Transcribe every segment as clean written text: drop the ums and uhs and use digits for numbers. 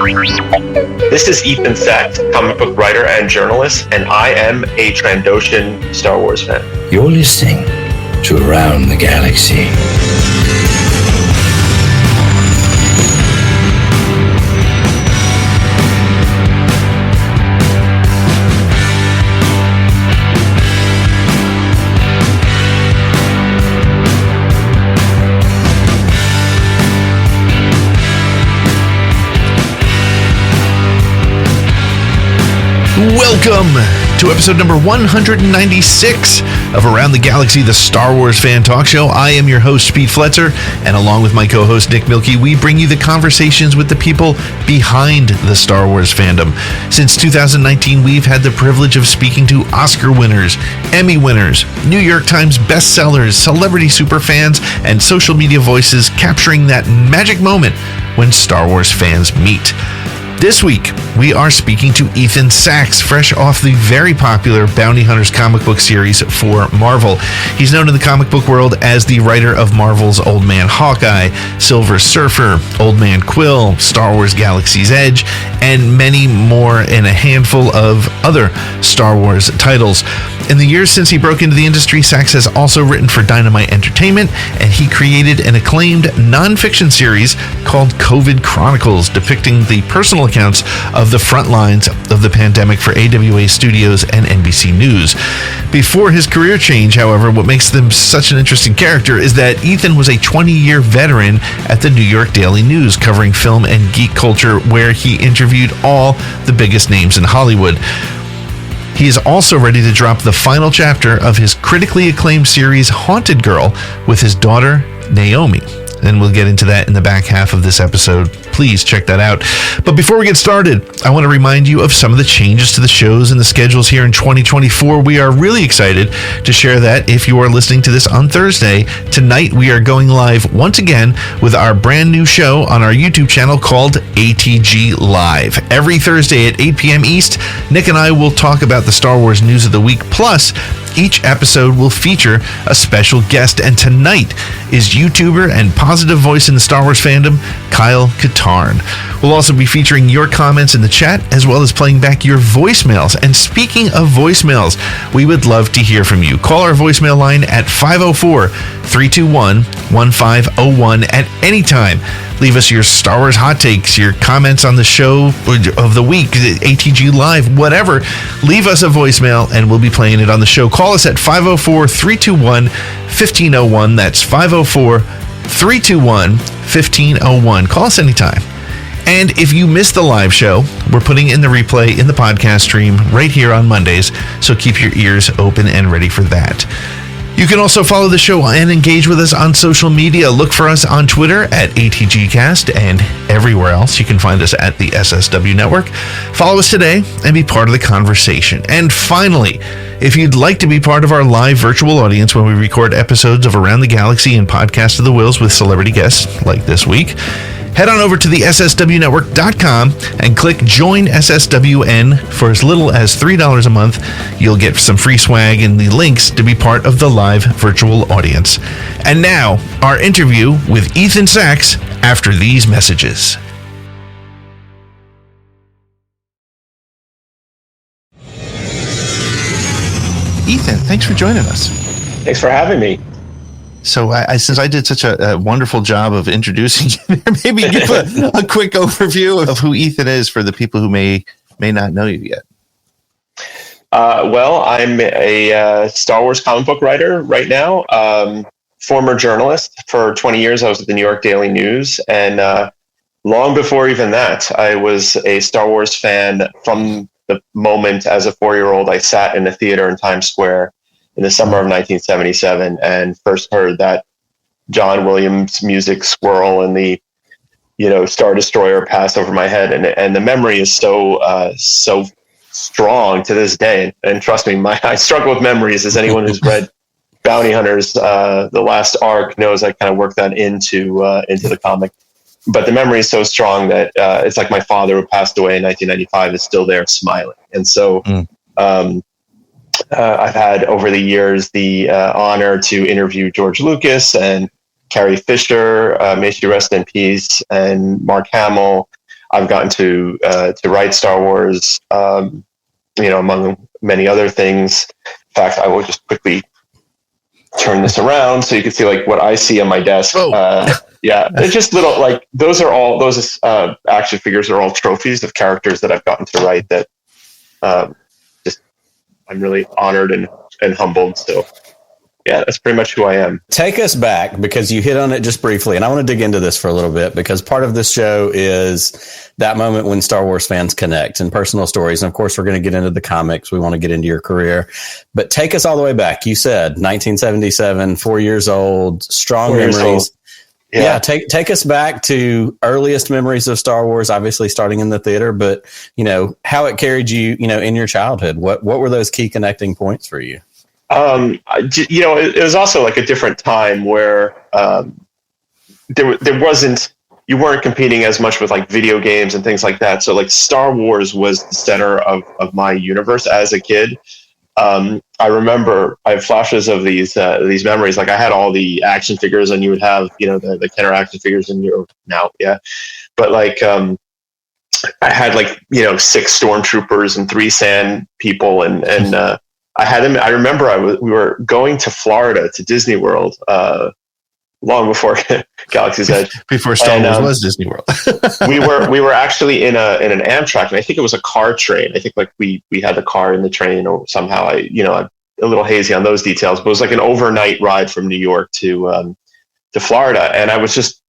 This is Ethan Sachs, comic book writer and journalist, and I am a Trandoshan Star Wars fan. You're listening to Around the Galaxy. Welcome to episode number 196 of Around the Galaxy, the Star Wars fan talk show. I am your host, Pete Fletzer, and along with my co-host, Nick Mielke, we bring you the conversations with the people behind the Star Wars fandom. Since 2019, we've had the privilege of speaking to Oscar winners, Emmy winners, New York Times bestsellers, celebrity superfans, and social media voices capturing that magic moment when Star Wars fans meet. This week, we are speaking to Ethan Sachs, fresh off the very popular Bounty Hunters comic book series for Marvel. He's known in the comic book world as the writer of Marvel's Old Man Hawkeye, Silver Surfer, Old Man Quill, Star Wars Galaxy's Edge, and many more in a handful of other Star Wars titles. In the years since he broke into the industry, Sachs has also written for Dynamite Entertainment, and he created an acclaimed nonfiction series called COVID Chronicles, depicting the personal accounts of the front lines of the pandemic for AWA Studios and NBC News. Before his career change, however, what makes them such an interesting character is that Ethan was a 20-year veteran at the New York Daily News, covering film and geek culture, where he interviewed all the biggest names in Hollywood. He is also ready to drop the final chapter of his critically acclaimed series Haunted Girl with his daughter, Naomi. And we'll get into that in the back half of this episode. Please check that out. But before we get started, I want to remind you of some of the changes to the shows and the schedules here in 2024. We are really excited to share that if you are listening to this on Thursday, tonight we are going live once again with our brand new show on our YouTube channel called ATG Live. Every Thursday at 8 p.m. East, Nick and I will talk about the Star Wars news of the week. Plus, each episode will feature a special guest, and tonight is YouTuber and positive voice in the Star Wars fandom, Kyle Katarn. We'll also be featuring your comments in the chat, as well as playing back your voicemails. And speaking of voicemails, we would love to hear from you. Call our voicemail line at 504-321-1501 at any time. Leave us your Star Wars hot takes, your comments on the show of the week, ATG Live, whatever. Leave us a voicemail and we'll be playing it on the show. Call us at 504-321-1501. That's 504-321-1501. Call us anytime. And if you missed the live show, we're putting in the replay in the podcast stream right here on Mondays, so keep your ears open and ready for that. You can also follow the show and engage with us on social media. Look for us on Twitter at ATGcast, and everywhere else you can find us at the SSW Network. Follow us today and be part of the conversation. And finally, if you'd like to be part of our live virtual audience when we record episodes of Around the Galaxy and Podcast of the Wills with celebrity guests like this week, head on over to the SSWnetwork.com and click Join SSWN for as little as $3 a month. You'll get some free swag and the links to be part of the live virtual audience. And now, our interview with Ethan Sachs after these messages. Ethan, thanks for joining us. Thanks for having me. So since I did such a wonderful job of introducing you, maybe give a quick overview of who Ethan is for the people who may not know you yet. Well, I'm a Star Wars comic book writer right now, former journalist. For 20 years, I was at the New York Daily News. And long before even that, I was a Star Wars fan from the moment as a 4-year-old I sat in a theater in Times Square in the summer of 1977 and first heard that John Williams music swirl and the, Star Destroyer pass over my head. And the memory is so strong to this day. And trust me, I struggle with memories, as anyone who's read Bounty Hunters, the last arc knows I kind of worked that into the comic. But the memory is so strong that it's like my father, who passed away in 1995, is still there smiling. And so I've had over the years the honor to interview George Lucas and Carrie Fisher, may she rest in peace, and Mark Hamill, I've gotten to write Star Wars, among many other things. In fact, I will just quickly turn this around so you can see like what I see on my desk. Yeah, it's just little, like those action figures are all trophies of characters that I've gotten to write that just I'm really honored and humbled. So yeah, that's pretty much who I am. Take us back, because you hit on it just briefly, and I want to dig into this for a little bit, because part of this show is that moment when Star Wars fans connect and personal stories. And of course, we're going to get into the comics. We want to get into your career, but take us all the way back. You said 1977, 4 years old, strong memories. Yeah, take us back to earliest memories of Star Wars, obviously starting in the theater, but how it carried you, in your childhood. What were those key connecting points for you? It was also like a different time where you weren't competing as much with like video games and things like that. So like Star Wars was the center of my universe as a kid. I remember I have flashes of these memories. Like I had all the action figures, and you would have, the Kenner action figures in your now. Yeah. But like, I had like, 6 stormtroopers and 3 sand people and I had them. I remember we were going to Florida to Disney World, long before Galaxy's Edge, before Star Wars was Disney World. we were actually in an Amtrak, and I think it was a car train. I think like we had the car in the train, or somehow I'm a little hazy on those details, but it was like an overnight ride from New York to Florida. And I was just,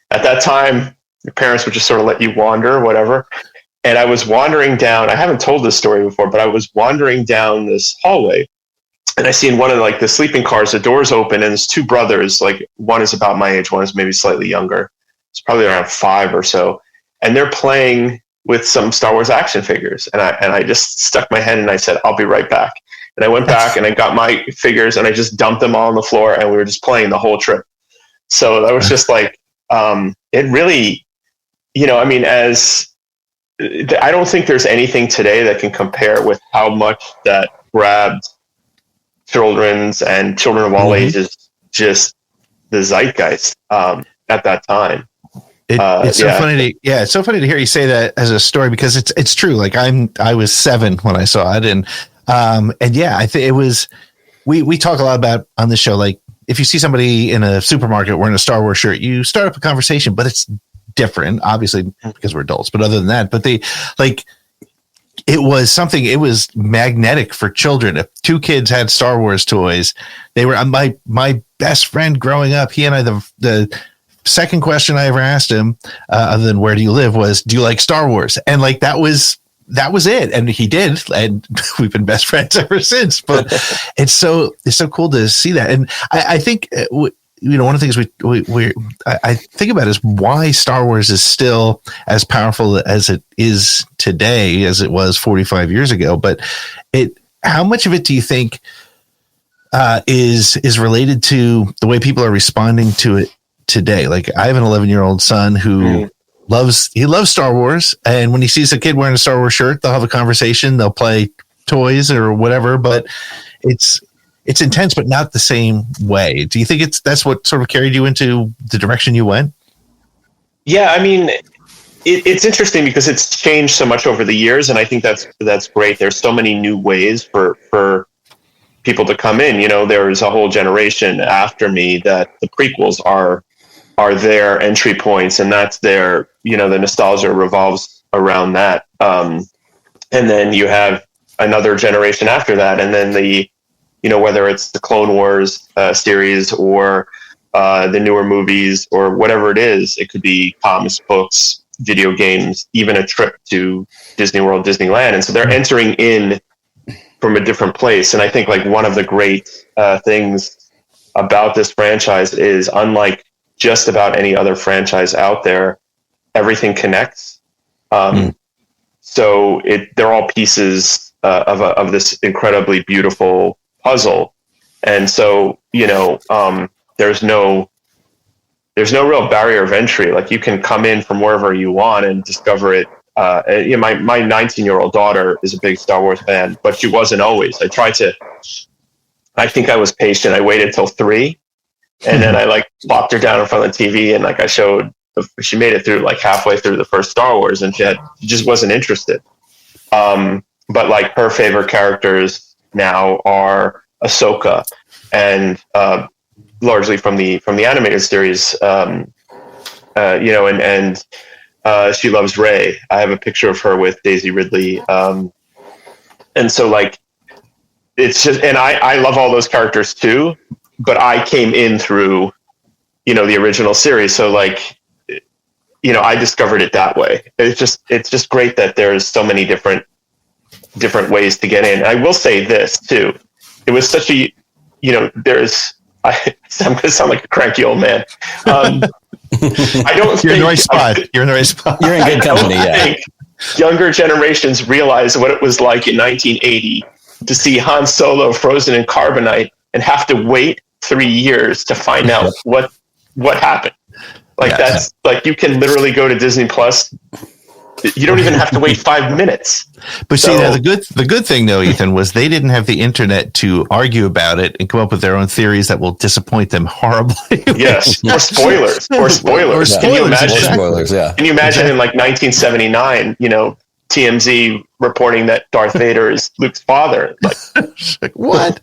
at that time, your parents would just sort of let you wander or whatever. And I was wandering down, I haven't told this story before, but I was wandering down this hallway, and I see in one of the sleeping cars, the doors open, and there's 2 brothers, like one is about my age, one is maybe slightly younger. It's probably around 5 or so. And they're playing with some Star Wars action figures. And I just stuck my head and I said, I'll be right back. And I went back and I got my figures and I just dumped them all on the floor, and we were just playing the whole trip. So that was just like, it really, I don't think there's anything today that can compare with how much that grabbed children of all ages, just the zeitgeist at that time. It's so funny to hear you say that as a story, because it's true. Like I was 7 when I saw it, and I think it was. We talk a lot about on the show, like if you see somebody in a supermarket wearing a Star Wars shirt, you start up a conversation, but it's different, obviously, because we're adults. But other than that, it was something. It was magnetic for children. If 2 kids had Star Wars toys, they were my best friend growing up. He and I, the second question I ever asked him, other than where do you live, was, do you like Star Wars? And like that was it. And he did, and we've been best friends ever since. But it's so cool to see that. And I think one of the things I think about is why Star Wars is still as powerful as it is today as it was 45 years ago. But how much of it do you think is related to the way people are responding to it today? Like I have an 11-year-old son who loves Star Wars, and when he sees a kid wearing a Star Wars shirt, they'll have a conversation, they'll play toys or whatever. But it's intense, but not the same way. Do you think that's what sort of carried you into the direction you went? Yeah, I mean, it's interesting because it's changed so much over the years, and I think that's great. There's so many new ways for people to come in. There's a whole generation after me that the prequels are their entry points, and that's their, the nostalgia revolves around that. And then you have another generation after that, and then whether it's the Clone Wars series or the newer movies or whatever it is, it could be comics, books, video games, even a trip to Disney World, Disneyland. And so they're entering in from a different place. And I think like one of the great things about this franchise is, unlike just about any other franchise out there, everything connects. So they're all pieces of this incredibly beautiful puzzle. And so, there's no real barrier of entry. Like you can come in from wherever you want and discover it. My 19-year-old daughter is a big Star Wars fan, but she wasn't always. I think I was patient. I waited till 3, and then I plopped her down in front of the TV, and I showed she made it through like halfway through the first Star Wars, and she just wasn't interested. But like her favorite characters now are Ahsoka, and largely from the animated series, and she loves Rey. I have a picture of her with Daisy Ridley, and so like it's just, and I love all those characters too. But I came in through, the original series, so like, I discovered it that way. It's just great that there's so many different ways to get in. I will say this too. It was such a, I'm going to sound like a cranky old man. I don't You're in the right spot. You're in the right spot. You're in good company. I think younger generations realize what it was like in 1980 to see Han Solo frozen in carbonite and have to wait 3 years to find out what happened. Like that's like, you can literally go to Disney Plus. You don't even have to wait 5 minutes. But see, now the good thing though, Ethan, was they didn't have the internet to argue about it and come up with their own theories that will disappoint them horribly. Yes, or spoilers. Can you imagine? Can you imagine in like 1979? TMZ reporting that Darth Vader is Luke's father. Like what?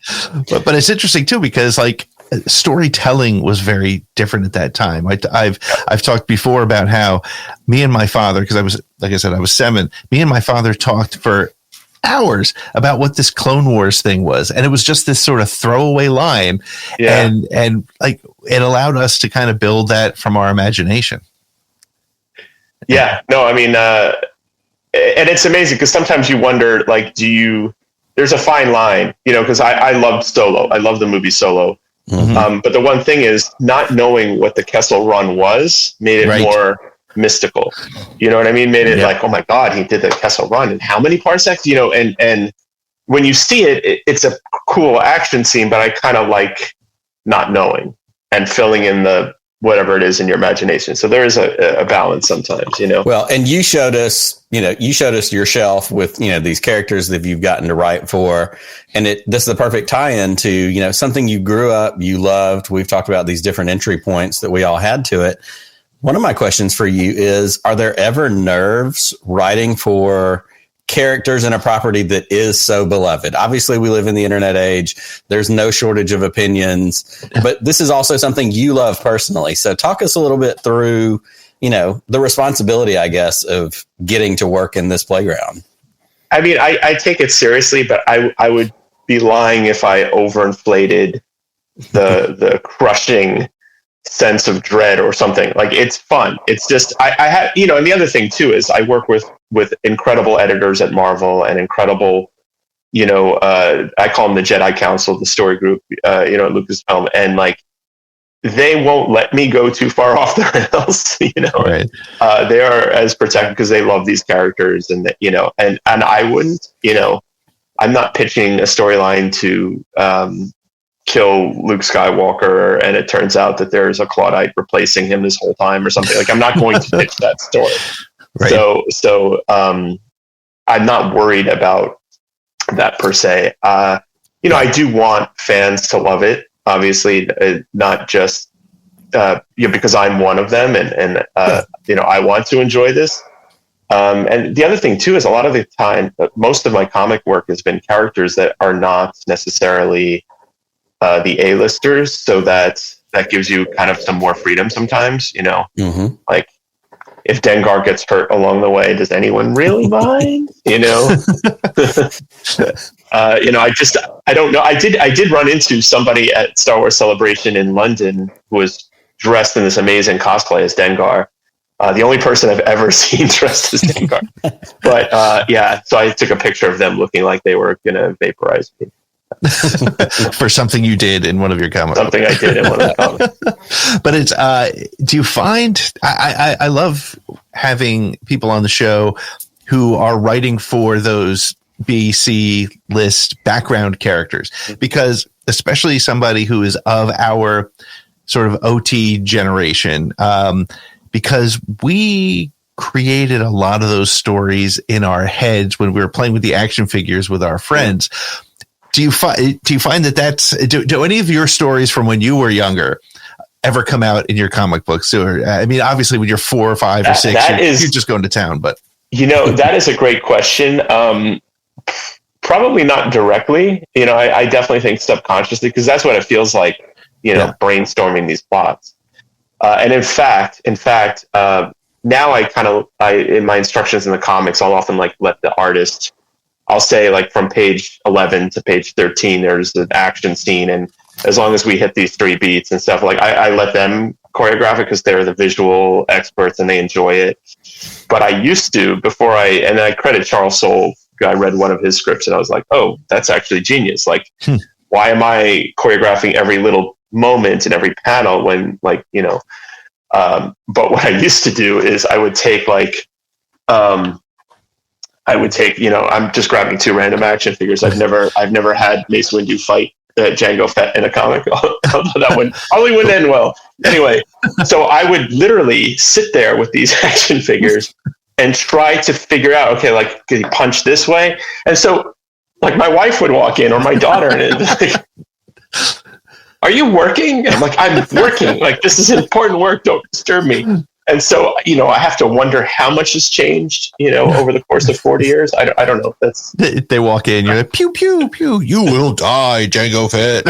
But it's interesting too, because like storytelling was very different at that time. I've talked before about how me and my father, because I was, like I said, I was 7. Me and my father talked for hours about what this Clone Wars thing was, and it was just this sort of throwaway line, and like it allowed us to kind of build that from our imagination. Yeah, no, I mean, and it's amazing because sometimes you wonder, like, there's a fine line, because I loved Solo. I love the movie Solo. Mm-hmm. But the one thing is, not knowing what the Kessel Run was made it more mystical. You know what I mean? Made it like, oh my God, he did the Kessel Run, and how many parsecs? And when you see it, it's a cool action scene, but I kind of like not knowing and filling in the whatever it is in your imagination. So there is a balance sometimes, Well, and you showed us your shelf with, these characters that you've gotten to write for. And this is the perfect tie-in to, something you grew up, you loved. We've talked about these different entry points that we all had to it. One of my questions for you is, are there ever nerves writing for characters in a property that is so beloved? Obviously, we live in the internet age. There's no shortage of opinions, but this is also something you love personally. So talk us a little bit through, the responsibility, I guess, of getting to work in this playground. I mean, I take it seriously, but I would be lying if I overinflated the crushing sense of dread or something. Like, it's fun. It's just, I have, and the other thing too is I work with incredible editors at Marvel and incredible, I call them the Jedi Council, the story group, at Lucasfilm, and like, they won't let me go too far off the rails, Right. They are as protected because they love these characters, and and I wouldn't, I'm not pitching a storyline to, kill Luke Skywalker, and it turns out that there's a Claudite replacing him this whole time or something. Like, I'm not going to pitch that story. Right. So I'm not worried about that per se. I do want fans to love it, obviously, not just because I'm one of them, and I want to enjoy this. And the other thing too is, a lot of the time, most of my comic work has been characters that are not necessarily the A-listers, so that gives you kind of some more freedom sometimes, Mm-hmm. Like, if Dengar gets hurt along the way, does anyone really mind? I don't know. I did run into somebody at Star Wars Celebration in London who was dressed in this amazing cosplay as Dengar. The only person I've ever seen dressed as Dengar. But so I took a picture of them looking like they were going to vaporize me. For something you did in one of your comics. Something I did in one of the comics. But it's, do you find, I love having people on the show who are writing for those BC list background characters, because especially somebody who is of our sort of OT generation, because we created a lot of those stories in our heads when we were playing with the action figures with our friends. Do you find that do any of your stories from when you were younger ever come out in your comic books? Or I mean, obviously, when you're 4 or 5 or 6, you're just going to town. But that is a great question. Probably not directly. I definitely think subconsciously, because that's what it feels like. Brainstorming these plots. And in fact, now I in my instructions in the comics, I'll often let the artist. I'll say from page 11 to page 13, there's an action scene, and as long as we hit these 3 beats and stuff, I let them choreograph it because they're the visual experts and they enjoy it. But I used to and I credit Charles Soule. I read one of his scripts and I was like, oh, that's actually genius. Why am I choreographing every little moment in every panel when but what I used to do is I would take I'm just grabbing 2 random action figures. I've never had Mace Windu fight Jango Fett in a comic, although that one probably wouldn't end well. Anyway, so I would literally sit there with these action figures and try to figure out, okay, could he punch this way? And so my wife would walk in, or my daughter, and it'd be like, are you working? And I'm like, I'm working. This is important work. Don't disturb me. And so, I have to wonder how much has changed, over the course of 40 years. I don't know. They walk in, you're like, pew, pew, pew. You will die, Jango Fett.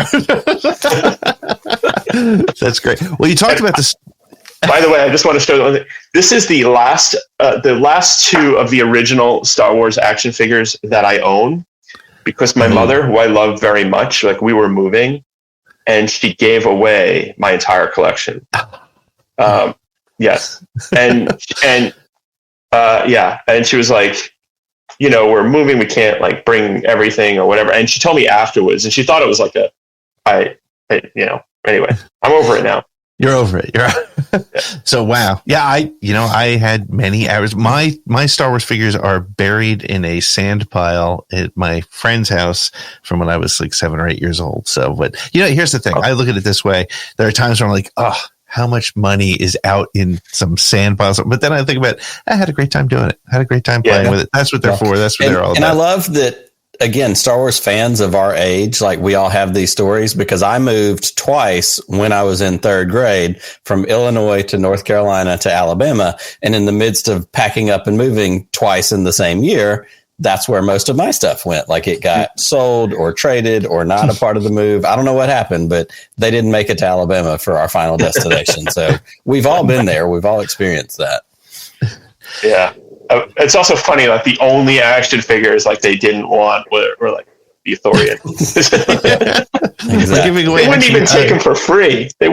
That's great. Well, you talked about this. By the way, I just want to show this is the last 2 of the original Star Wars action figures that I own, because my mother, who I love very much, we were moving, and she gave away my entire collection. Yes. And she was like, we're moving. We can't bring everything or whatever. And she told me afterwards, and she thought it was anyway, I'm over it now. You're over it. So, wow. Yeah. I had many hours. My Star Wars figures are buried in a sand pile at my friend's house from when I was 7 or 8 years old. So, but here's the thing. I look at it this way. There are times where I'm like, oh, how much money is out in some sand piles? But then I think about, I had a great time doing it. I had a great time playing with it. That's what they're for. That's what they're all about. And I love that. Again, Star Wars fans of our age, we all have these stories, because I moved twice when I was in 3rd grade from Illinois to North Carolina to Alabama. And in the midst of packing up and moving twice in the same year, that's where most of my stuff went. It got sold or traded or not a part of the move. I don't know what happened, but they didn't make it to Alabama for our final destination. So we've all been there. We've all experienced that. Yeah. It's also funny, the only action figures they didn't want were the Ithorian. Exactly. They wouldn't even take him for free. It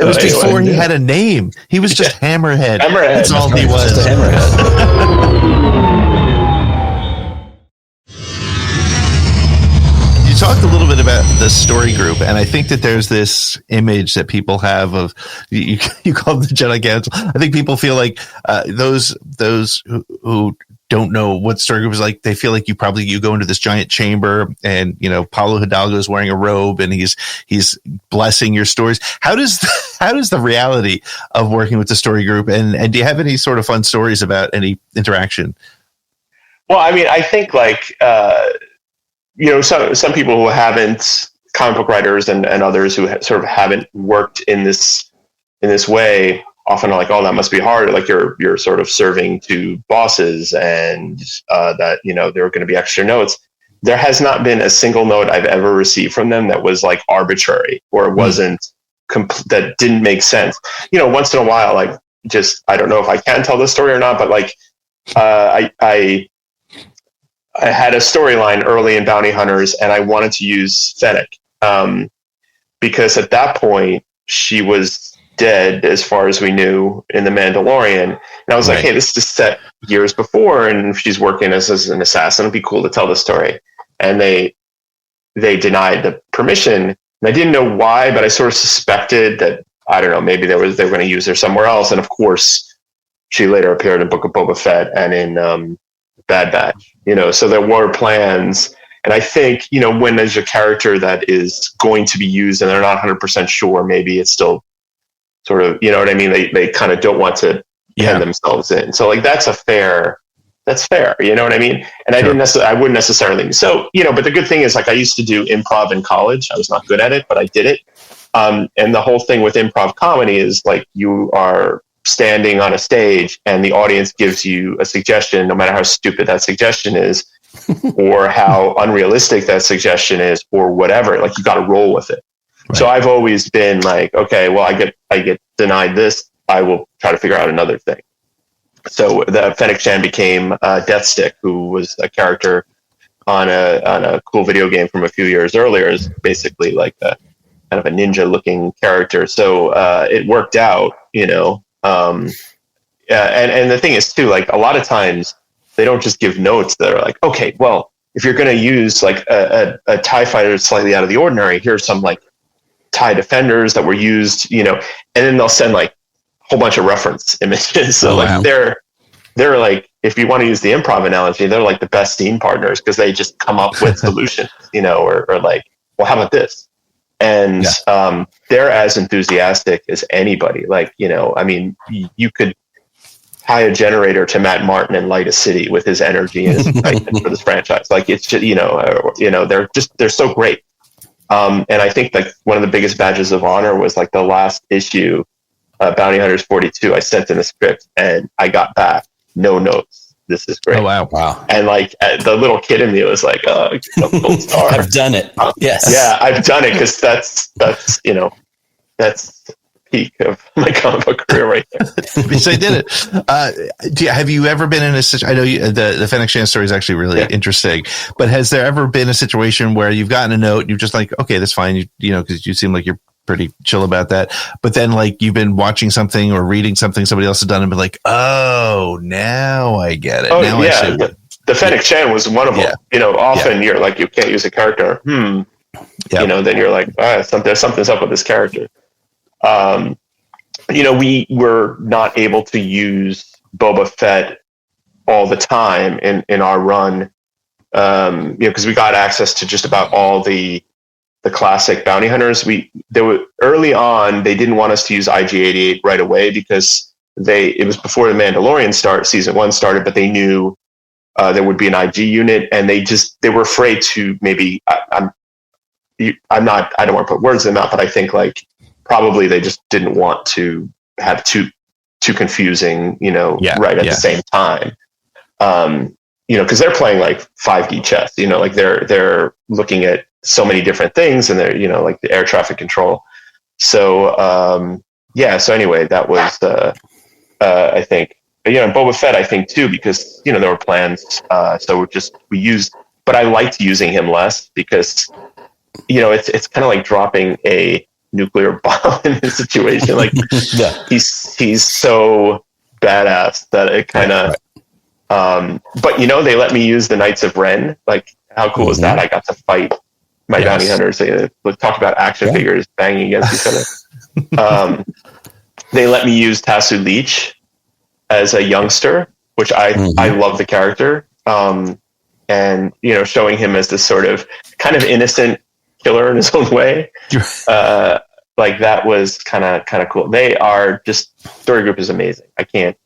was before he had a name. He was just Hammerhead. That's all he was. Just a Hammerhead. You talked a little bit about the story group, and I think that there's this image that people have of you call them the Jedi Council. I think people feel like those who don't know what story group is like, they feel like you go into this giant chamber, and Paulo Hidalgo is wearing a robe and he's blessing your stories. How does the reality of working with the story group, and do you have any sort of fun stories about any interaction? Well, I mean, I think some people who haven't, comic book writers and others who sort of haven't worked in this way, often are like, oh, that must be hard. You're sort of serving to bosses, and that there are going to be extra notes. There has not been a single note I've ever received from them that was arbitrary, or it wasn't that didn't make sense. Once in a while, I don't know if I can tell this story or not, but I had a storyline early in Bounty Hunters, and I wanted to use Fennec because at that point she was dead, as far as we knew, in The Mandalorian. And I was like, hey, this is set years before, and she's working as an assassin. It'd be cool to tell the story. And they denied the permission. And I didn't know why, but I sort of suspected that, I don't know, maybe they were going to use her somewhere else. And of course, she later appeared in Book of Boba Fett and in Bad Batch, so there were plans. And I think, when there's a character that is going to be used and they're not 100% sure, maybe it's still sort of, what I mean? They kind of don't want to pen themselves in. So that's fair, you know what I mean? And I wouldn't necessarily. So, but the good thing is I used to do improv in college. I was not good at it, but I did it. And the whole thing with improv comedy is like you are standing on a stage and the audience gives you a suggestion, no matter how stupid that suggestion is or how unrealistic that suggestion is or whatever, like you got to roll with it. Right. So I've always been like, okay, well, I get denied this. I will try to figure out another thing. So the Fennec Shan became Deathstick, who was a character on a cool video game from a few years earlier, is basically like a kind of a ninja looking character. So it worked out, you know. And the thing is too, like a lot of times they don't just give notes that are like, okay, well, if you're going to use like a TIE fighter slightly out of the ordinary, here's some like TIE defenders that were used, you know, and then they'll send like a whole bunch of reference images. So they're like, if you want to use the improv analogy, they're like the best scene partners because they just come up with solutions, you know, or like, well, how about this? And they're as enthusiastic as anybody. Like, you know, I mean, you could tie a generator to Matt Martin and light a city with his energy and his excitement for this franchise. Like it's just, you know, they're so great. And I think like one of the biggest badges of honor was like the last issue, Bounty Hunters 42. I sent in a script and I got back no notes. This is great. Oh, wow. And like the little kid in me was like, oh, gold star. I've done it. Yes. Yeah, I've done it because that's, you know, that's peak of my comic book career right there. Because I did it. Have you ever been in a situation? I know the Fennec Shan story is actually really interesting, but has there ever been a situation where you've gotten a note and you're just like, okay, that's fine. You know, because you seem like you're pretty chill about that. But then like you've been watching something or reading something somebody else has done and been like, oh, now I get it. Oh, now yeah. The Fennec Shan was one of them. Yeah. You know, often you're like, you can't use a character. You know, then you're like, there's something's up with this character. You know, we were not able to use Boba Fett all the time in our run, you know, because we got access to just about all the classic bounty hunters. There were early on, they didn't want us to use IG-88 right away because it was before the Mandalorian season 1 started, but they knew there would be an IG unit, and they were afraid to maybe. I don't want to put words in their mouth, but I think like probably they just didn't want to have too confusing, you know, right at the same time. You know, because they're playing like 5D chess. You know, like they're looking at so many different things, and they're, you know, like the air traffic control. So so anyway, that was I think, you know, Boba Fett, I think too, because, you know, there were plans, so we used, but I liked using him less because, you know, it's kind of like dropping a nuclear bomb in this situation. Like he's so badass that it kind of but you know, they let me use the Knights of Ren. Like, how cool is that? I got to fight my bounty hunters. Let's talk about action figures banging against each other. They let me use Tasu Leech as a youngster, which I love the character. And, you know, showing him as this sort of kind of innocent killer in his own way. Like that was kind of cool. They are just, Story Group is amazing. I can't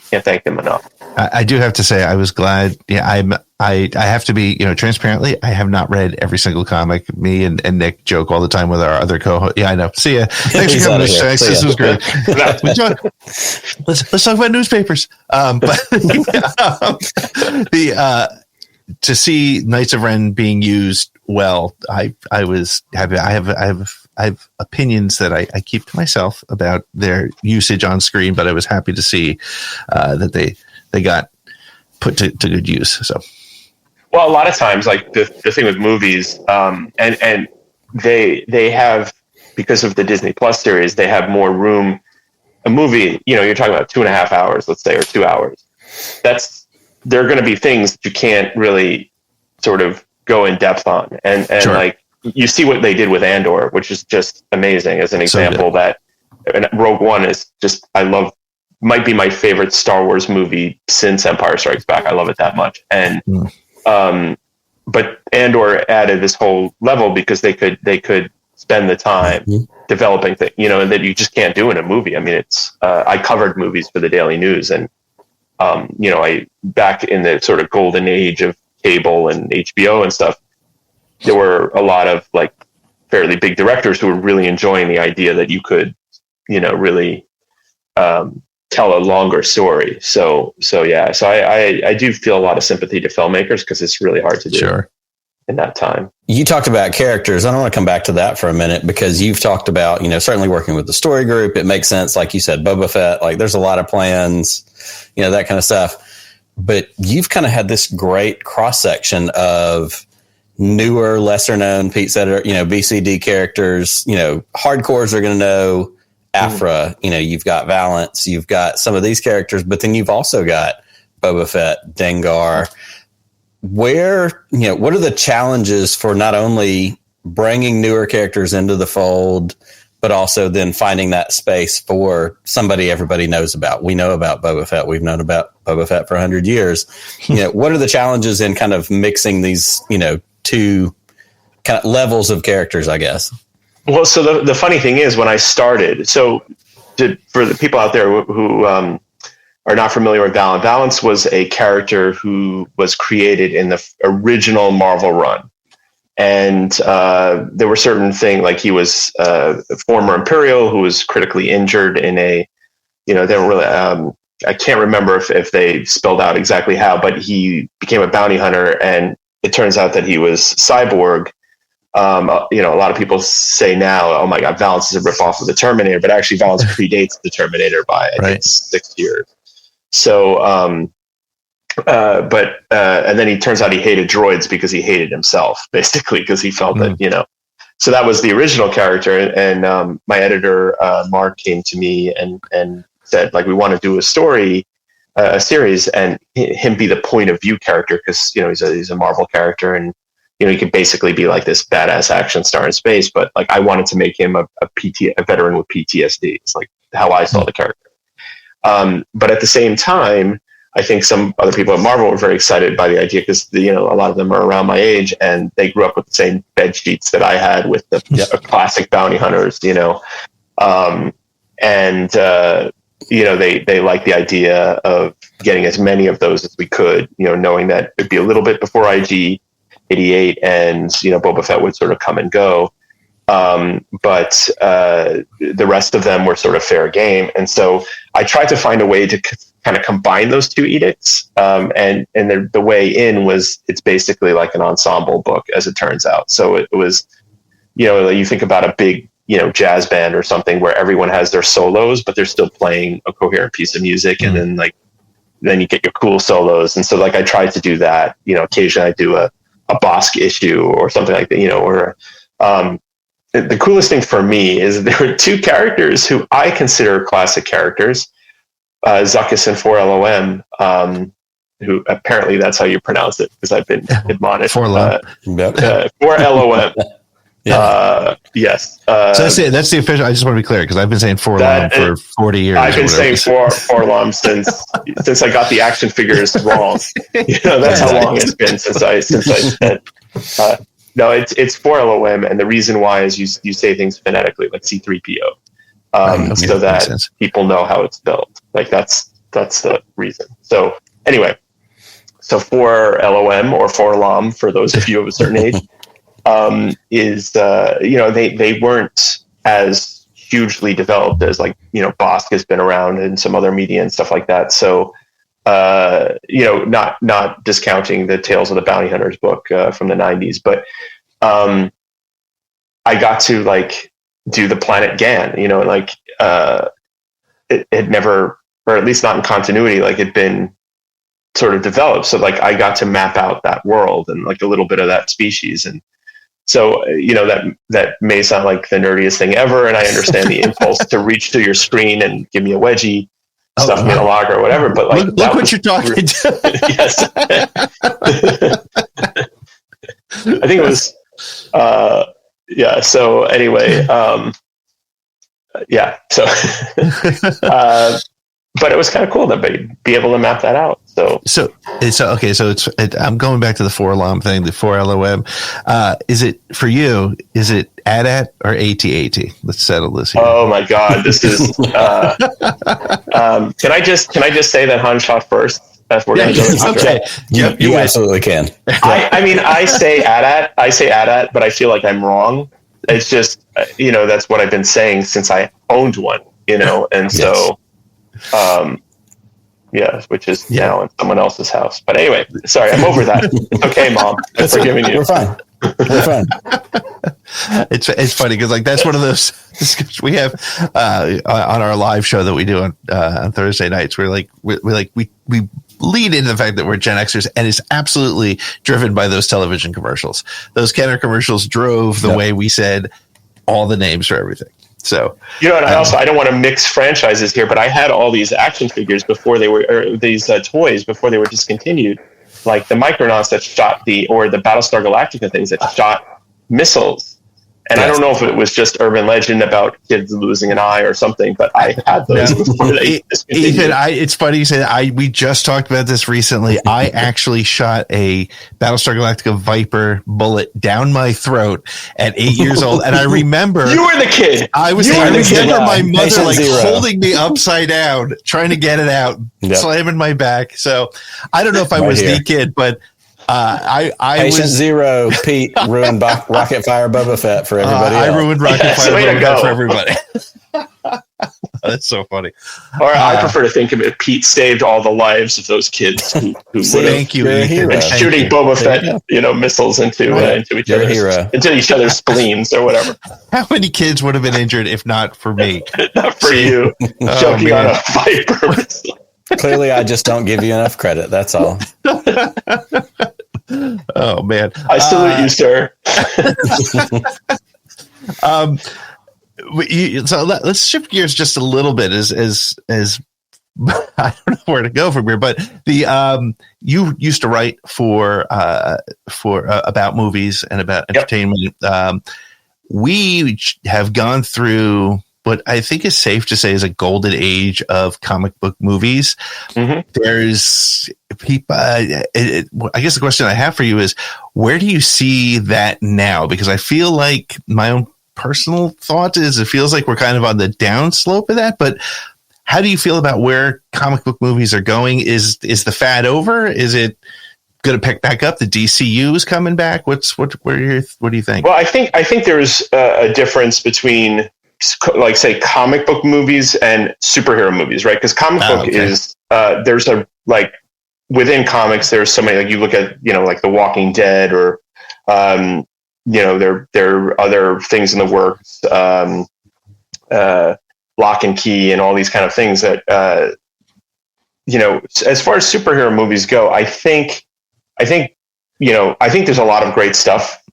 thank them enough. I do have to say I was glad. Yeah, I have to be, you know, transparently, I have not read every single comic. Me and Nick joke all the time with our other co-host. Yeah, I know. See ya. Thanks for coming to Sex. This was great. Let's talk about newspapers. But to see Knights of Ren being used well, I was happy. I have opinions that I keep to myself about their usage on screen, but I was happy to see that they got put to good use. So, well, a lot of times, like the thing with movies, and they have, because of the Disney Plus series, they have more room. A movie, you know, you're talking about 2.5 hours, let's say, or 2 hours. There are going to be things that you can't really sort of go in depth on, and like you see what they did with Andor, which is just amazing as an example. That and Rogue One is just, might be my favorite Star Wars movie since Empire Strikes Back. I love it that much. And but Andor added this whole level because they could spend the time developing things, you know, and that you just can't do in a movie. I mean, it's I covered movies for the Daily News, and you know, I back in the sort of golden age of cable and HBO and stuff, there were a lot of like fairly big directors who were really enjoying the idea that you could, really tell a longer story. So I do feel a lot of sympathy to filmmakers because it's really hard to do in that time. You talked about characters. I don't want to come back to that for a minute because you've talked about, certainly working with the story group. It makes sense. Like you said, Boba Fett, like there's a lot of plans, that kind of stuff. But you've kind of had this great cross section of newer, lesser known Pete Setter, BCD characters, hardcores are going to know Afra, you've got Valance, you've got some of these characters, but then you've also got Boba Fett, Dengar. Where, what are the challenges for not only bringing newer characters into the fold, but also then finding that space for somebody everybody knows about? We know about Boba Fett. We've known about Boba Fett for 100 years. What are the challenges in kind of mixing these, two kind of levels of characters, I guess? Well, so the funny thing is when I started, for the people out there who are not familiar with Valance, Valance was a character who was created in the original Marvel run. And there were certain things, like he was a former Imperial who was critically injured in they don't really, I can't remember if they spelled out exactly how, but he became a bounty hunter, and it turns out that he was cyborg. A lot of people say now, oh my God, Valance is a ripoff of the Terminator, but actually Valance predates the Terminator by I think 6 years. So, and then he turns out he hated droids because he hated himself, basically, because he felt that, so that was the original character. And my editor, Mark, came to me and said, like, we want to do a series and him be the point of view character because, he's a Marvel character and, he could basically be like this badass action star in space. But like, I wanted to make him a veteran with PTSD. It's like how I saw the character. But at the same time, I think some other people at Marvel were very excited by the idea because a lot of them are around my age and they grew up with the same bed sheets that I had with the classic bounty hunters. They like the idea of getting as many of those as we could. Knowing that it'd be a little bit before IG 88 and Boba Fett would sort of come and go. But the rest of them were sort of fair game. And so I tried to find a way to kind of combine those two edicts. And the way in was, it's basically like an ensemble book, as it turns out. So it was, you think about a big, jazz band or something where everyone has their solos, but they're still playing a coherent piece of music. And then you get your cool solos. And so like, I tried to do that, occasionally I do a Bosk issue or something like that, the coolest thing for me is there are two characters who I consider classic characters, Zuckuss and 4LOM, who apparently that's how you pronounce it because I've been admonished. 4LOM. Yes. So that's the official. I just want to be clear because I've been saying 4LOM for 40 years. I've been saying 4LOM since I got the action figures wrong. That's how long it's been since I said. No, it's 4LOM, and the reason why is you say things phonetically, like C3PO, so that people know how it's spelled. Like that's the reason. So anyway, 4LOM or 4LOM for those of you of a certain age. Is they weren't as hugely developed as Bosk has been around and some other media and stuff like that. So not discounting the Tales of the Bounty Hunters book from the 90s, but I got to do the Planet Gan. It had never, or at least not in continuity, it'd been sort of developed. So I got to map out that world and a little bit of that species. And so, that may sound like the nerdiest thing ever. And I understand the impulse to reach to your screen and give me a wedgie, stuff me in a locker or whatever. But look what you're talking to. Yes. I think it was, so anyway, So, but it was kind of cool to be able to map that out. So I'm going back to the 4LOM thing, the 4LOM. Is it for you? Is it AT-AT or AT-AT? Let's settle this here. Oh my God, this is. Can I just say that Han shot first? That's we're going to do. Okay. You absolutely can. I mean, I say AT-AT, but I feel like I'm wrong. it's just, that's what I've been saying since I owned one, and so, which is now in someone else's house. But anyway, sorry, I'm over that. Okay, Mom, I'm forgiving you. We're fine. It's funny because that's one of those discussions we have on our live show that we do on Thursday nights. We lead into the fact that we're Gen Xers, and it's absolutely driven by those television commercials. Those Kenner commercials drove the way we said all the names for everything. So, and I don't want to mix franchises here, but I had all these action figures before they were, or these toys before they were discontinued, like the Micronauts that shot the Battlestar Galactica things that shot missiles. And I don't know if it was just urban legend about kids losing an eye or something, but I had those before they discontinued. Ethan, it's funny you said we just talked about this recently. I actually shot a Battlestar Galactica Viper bullet down my throat at 8 years old, and I remember you were the kid. I remember my mother holding me upside down, trying to get it out, slamming my back. So I don't know if I was the kid, but I Patient was Zero. Pete ruined Rocket Fire Boba Fett for everybody. I ruined Rocket Fire Boba Fett for everybody. That's so funny. Or I prefer to think of it. Pete saved all the lives of those kids who thank you, been shooting Boba Fett, missiles into each other's spleens or whatever. How many kids would have been injured if not for me? Not for you, choking on a Viper. Clearly, I just don't give you enough credit. That's all. Oh man! I salute you, sir. So let's shift gears just a little bit. As I don't know where to go from here, but you used to write for about movies and about entertainment. We have gone through what I think is safe to say is a golden age of comic book movies. Mm-hmm. There's people. I guess the question I have for you is, where do you see that now? Because I feel like my own personal thought is it feels like we're kind of on the downslope of that. But how do you feel about where comic book movies are going? Is the fad over? Is it going to pick back up? The DCU is coming back. What do you think? Well, I think there's a difference between, like, say, comic book movies and superhero movies, right? Because comic book is there's a, like, within comics there's so many, like, you look at, like The Walking Dead, or there are other things in the works, Lock and Key and all these kind of things that as far as superhero movies go, I think there's a lot of great stuff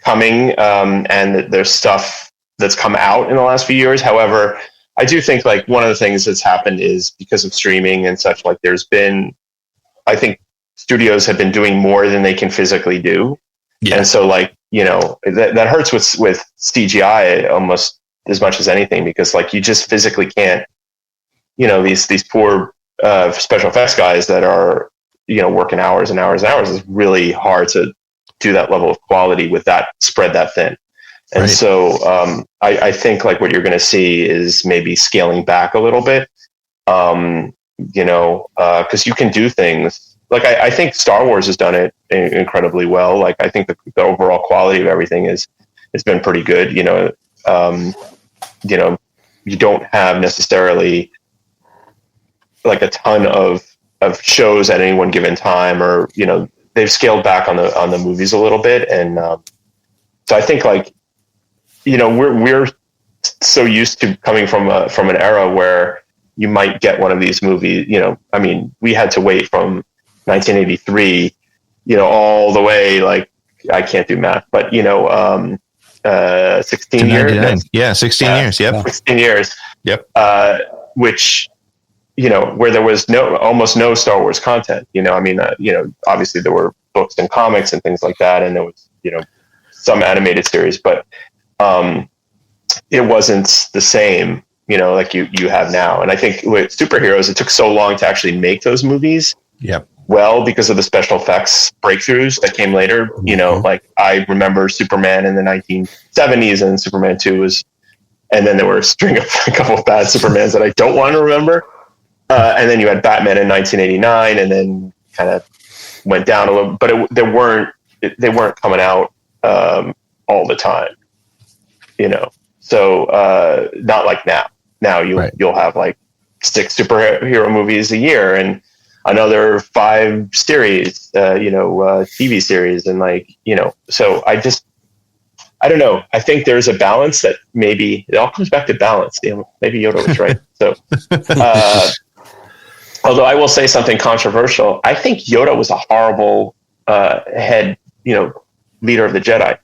coming, and there's stuff that's come out in the last few years. However, I do think, like, one of the things that's happened is because of streaming and such, like, I think studios have been doing more than they can physically do. Yeah. And so, like, that hurts with CGI almost as much as anything, because, like, you just physically can't, these poor special effects guys that are, working hours and hours and hours. It's really hard to do that level of quality with that spread that thin. And right. So I think, like, what you're going to see is maybe scaling back a little bit, because you can do things. Like, I think Star Wars has done it incredibly well. Like, I think the overall quality of everything has been pretty good. You don't have necessarily, like, a ton of shows at any one given time, or, they've scaled back on the movies a little bit. And so I think, like, we're so used to coming from an era where you might get one of these movies, I mean, we had to wait from 1983, all the way, like, I can't do math, but 16 years. Yeah, 16 years. Yep. 16 years. Yep. Which, where there was almost no Star Wars content, obviously there were books and comics and things like that. And there was, some animated series, but it wasn't the same, like you have now. And I think with superheroes, it took so long to actually make those movies. Yep. Well, because of the special effects breakthroughs that came later, like, I remember Superman in the 1970s, and Superman 2 and then there were a string of a couple of bad Supermans that I don't want to remember. And then you had Batman in 1989, and then kind of went down a little, but they weren't coming out all the time. So not like now. Now you'll have like 6 superhero movies a year and another 5 series, TV series, and so I don't know. I think there's a balance that maybe it all comes back to balance. Maybe Yoda was right. So, although I will say something controversial, I think Yoda was a horrible head, leader of the Jedi.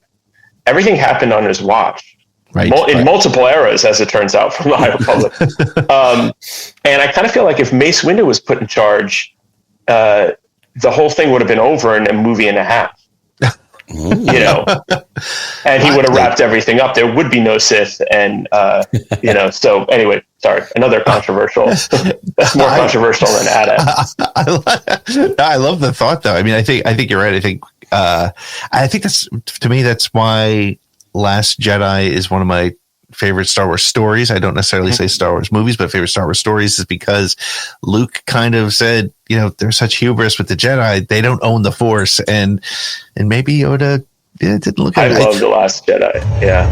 Everything happened on his watch, in multiple eras, as it turns out, from the High Republic. And I kind of feel like if Mace Windu was put in charge, the whole thing would have been over in a movie and a half. And he would have wrapped everything up. There would be no Sith, and So anyway, sorry, another controversial. That's more controversial than AT-AT. I love the thought, though. I mean, I think you're right. I think that's, to me, that's why Last Jedi is one of my favorite Star Wars stories. I don't necessarily say Star Wars movies, but favorite Star Wars stories is because Luke kind of said, there's such hubris with the Jedi. They don't own the Force. And maybe Yoda didn't look at it. I love The Last Jedi. Yeah.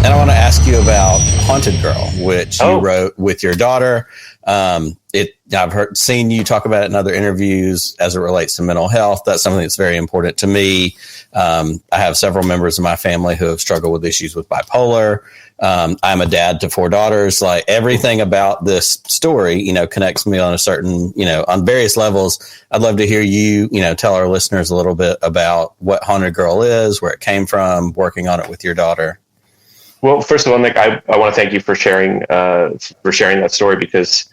And I want to ask you about Haunted Girl, which you wrote with your daughter. I've seen you talk about it in other interviews as it relates to mental health. That's something that's very important to me. I have several members of my family who have struggled with issues with bipolar. I'm a dad to 4 daughters. Like, everything about this story, connects me on a certain, on various levels. I'd love to hear you, tell our listeners a little bit about what Haunted Girl is, where it came from, working on it with your daughter. Well, first of all, Nick, I want to thank you for sharing that story, because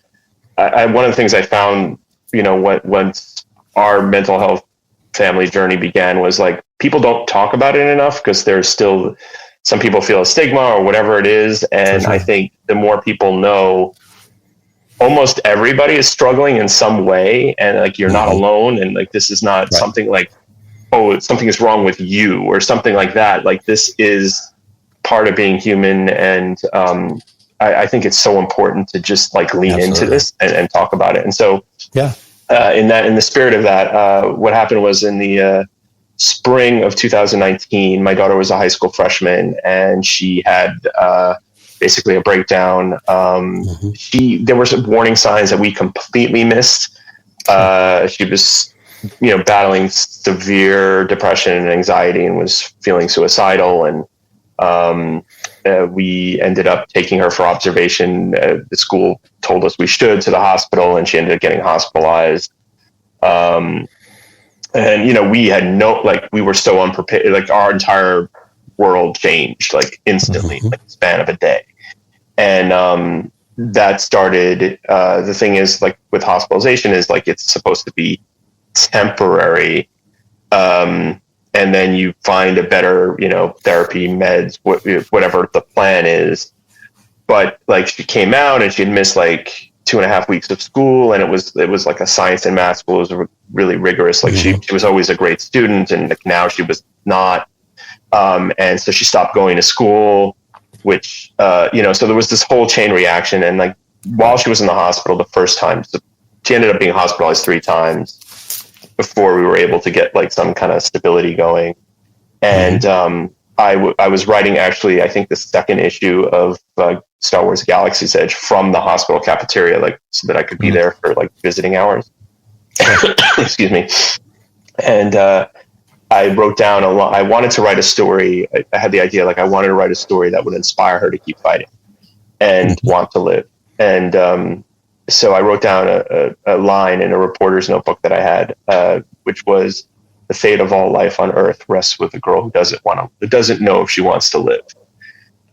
one of the things I found, once our mental health family journey began, was like, people don't talk about it enough because there's still, some people feel a stigma or whatever it is. And I think the more people know, almost everybody is struggling in some way, and like, you're not alone. And like, this is not something like, oh, something is wrong with you or something like that. Like, this is part of being human. And, I think it's so important to just like lean into this and talk about it. And so, in the spirit of that, what happened was in the spring of 2019, my daughter was a high school freshman, and she had basically a breakdown. There were some warning signs that we completely missed. She was, battling severe depression and anxiety, and was feeling suicidal. And we ended up taking her for observation. The school told us we should, to the hospital, and she ended up getting hospitalized. And, we had we were so unprepared, like, our entire world changed, like, instantly, like, the span of a day. And, that started, the thing is, like, with hospitalization is like, it's supposed to be temporary. And then you find a better, therapy, meds, whatever the plan is. But like, she came out and she had missed like 2.5 weeks of school, and it was like a science and math school. It was really rigorous. Like, she was always a great student, and like, now she was not. And so she stopped going to school, which, so there was this whole chain reaction. And like, while she was in the hospital the first time, so she ended up being hospitalized 3 times before we were able to get like some kind of stability going. And I was writing, actually, I think the second issue of Star Wars Galaxy's Edge from the hospital cafeteria, like, so that I could be there for like visiting hours. Excuse me. And I wrote down a lot. I wanted to write a story. I had the idea, like, I wanted to write a story that would inspire her to keep fighting and want to live. And so I wrote down a line in a reporter's notebook that I had, which was, "The fate of all life on Earth rests with a girl who doesn't know if she wants to live."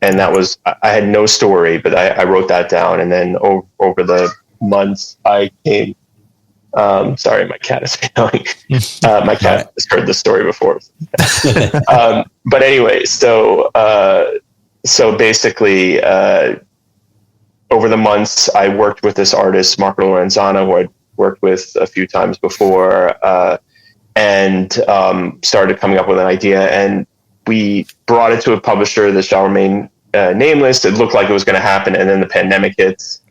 And that was, I had no story, but I wrote that down. And then over the months, I came. Sorry, my cat is meowing. My cat has heard the story before. But anyway, so basically, over the months, I worked with this artist, Marco Lorenzano, who I'd worked with a few times before, and started coming up with an idea. And we brought it to a publisher that shall remain nameless. It looked like it was going to happen, and then the pandemic hits,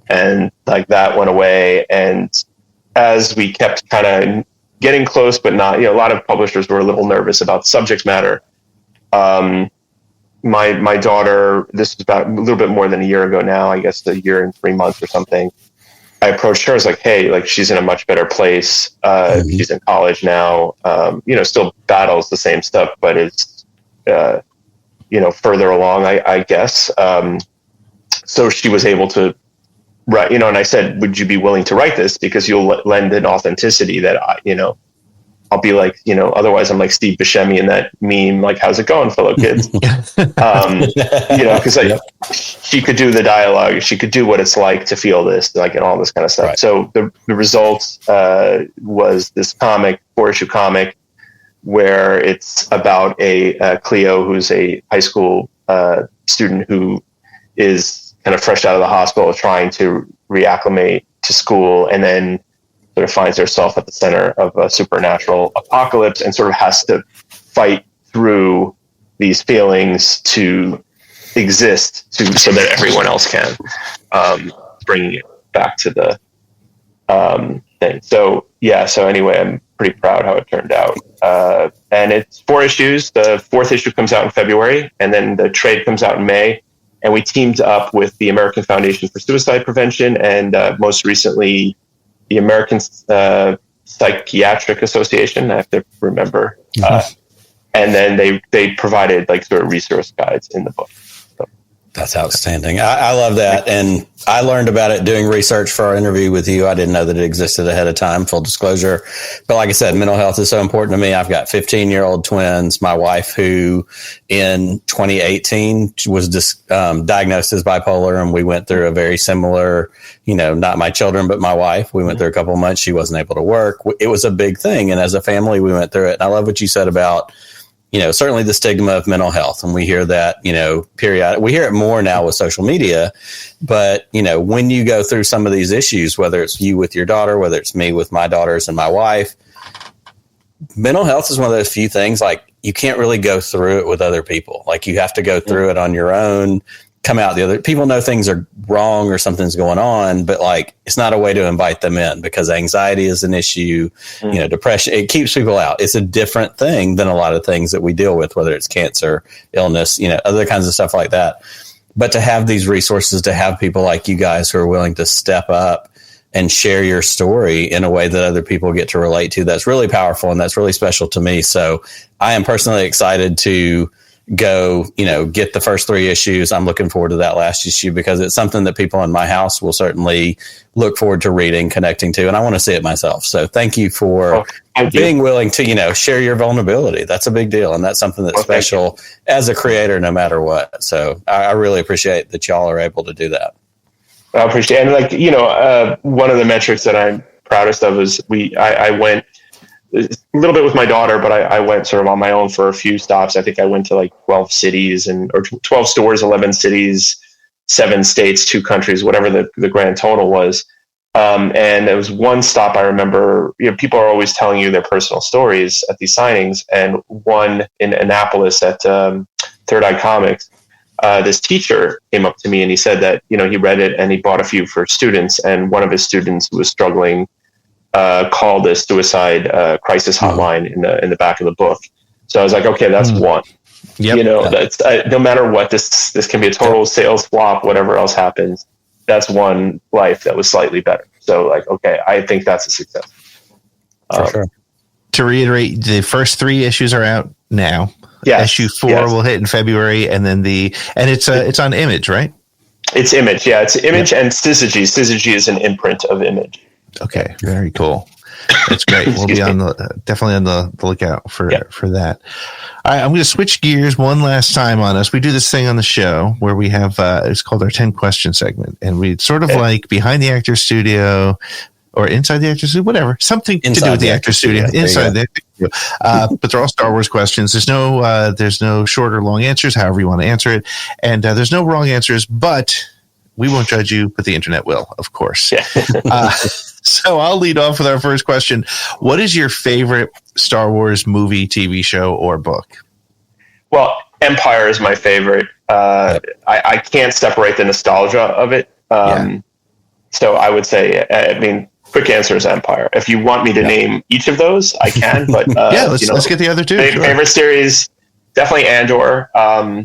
and like, that went away. And as we kept kind of getting close, but not, a lot of publishers were a little nervous about the subject matter. My daughter, this was about a little bit more than a year ago now, I guess a year and 3 months or something. I approached her. I was like, hey, like, she's in a much better place. She's in college now, still battles the same stuff, but it's, further along, I guess. So she was able to write, and I said, would you be willing to write this? Because you'll lend an authenticity that I'll be like, otherwise I'm like Steve Buscemi in that meme, like, how's it going, fellow kids? Because she could do the dialogue, she could do what it's like to feel this, like, and all this kind of stuff. Right. So the result was this comic, 4-issue comic, where it's about a Cleo, who's a high school student who is kind of fresh out of the hospital, trying to reacclimate to school, and then sort of finds herself at the center of a supernatural apocalypse and sort of has to fight through these feelings to exist so that everyone else can, bringing it back to the thing. So anyway, I'm pretty proud how it turned out. And it's 4 issues. The 4th issue comes out in February, and then the trade comes out in May. And we teamed up with the American Foundation for Suicide Prevention and most recently the American Psychiatric Association. I have to remember. And then they provided like sort of resource guides in the book. So. That's outstanding. I love that. And I learned about it doing research for our interview with you. I didn't know that it existed ahead of time, full disclosure. But like I said, mental health is so important to me. I've got 15-year-old twins. My wife, who in 2018 was diagnosed as bipolar, and we went through a very similar, not my children, but my wife. We went through a couple of months. She wasn't able to work. It was a big thing. And as a family, we went through it. And I love what you said about certainly the stigma of mental health. And we hear that, periodic. We hear it more now with social media. But, when you go through some of these issues, whether it's you with your daughter, whether it's me with my daughters and my wife, mental health is one of those few things, like, you can't really go through it with other people. Like, you have to go through it on your own, come out the other. People know things are wrong or something's going on, but like, it's not a way to invite them in, because anxiety is an issue, depression, it keeps people out. It's a different thing than a lot of things that we deal with, whether it's cancer, illness, other kinds of stuff like that. But to have these resources, to have people like you guys who are willing to step up and share your story in a way that other people get to relate to, that's really powerful. And that's really special to me. So I am personally excited to go, get the first 3 issues. I'm looking forward to that last issue, because it's something that people in my house will certainly look forward to reading, connecting to, and I want to see it myself. So thank you for being willing to, share your vulnerability. That's a big deal. And that's something that's special as a creator, no matter what. So I really appreciate that y'all are able to do that. I appreciate it. And one of the metrics that I'm proudest of is I went a little bit with my daughter, but I went sort of on my own for a few stops. I think I went to like 12 cities or 12 stores, 11 cities, 7 states, 2 countries, whatever the grand total was. And there was one stop I remember, people are always telling you their personal stories at these signings. And one in Annapolis at Third Eye Comics, this teacher came up to me and he said that, he read it and he bought a few for students. And one of his students who was struggling called a suicide crisis hotline in the back of the book. So I was like, okay, that's one. Yep. That's no matter what, this can be a total sales flop, whatever else happens. That's one life that was slightly better. So like, okay, I think that's a success. For sure. To reiterate, the first 3 issues are out now. Yeah. Issue 4 will hit in February, and then it's on Image, right? It's Image. Yeah, it's Image and Syzygy. Syzygy is an imprint of Image. Okay, very cool. That's great. We'll be definitely on the lookout for that. All right, I'm going to switch gears one last time on us. We do this thing on the show where we have it's called our 10 question segment, and we sort of like behind the actor's studio or inside the actor's studio, whatever, something to do with the actor's studio, inside the actor's studio. But they're all Star Wars questions. There's no short or long answers, however you want to answer it, and there's no wrong answers, but we won't judge you, but the internet will, of course. Yeah. So I'll lead off with our first question. What is your favorite Star Wars movie, TV show, or book? Well, Empire is my favorite. I can't separate the nostalgia of it. So I would say, quick answer is Empire. If you want me to name each of those, I can. But let's get the other two. Sure. Favorite series, definitely Andor.